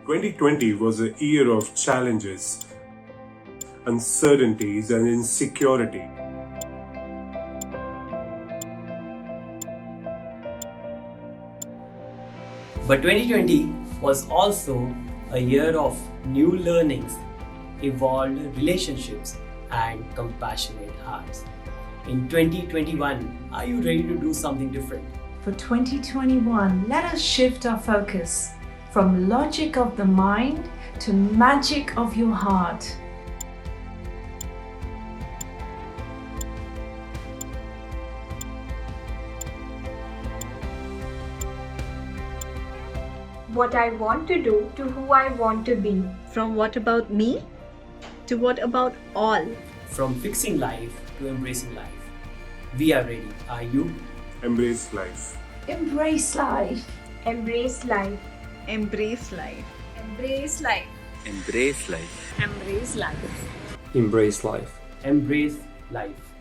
2020 was a year of challenges, uncertainties, and insecurity. But 2020 was also a year of new learnings, evolved relationships, and compassionate hearts. In 2021, are you ready to do something different? For 2021, let us shift our focus from logic of the mind to magic of your heart. What I want to do to who I want to be. From what about me to what about all. From fixing life to embracing life. We are ready. Are you? Embrace life. Embrace life. Embrace life. Embrace life. Embrace life. Embrace life. Embrace life. Embrace life. Embrace life.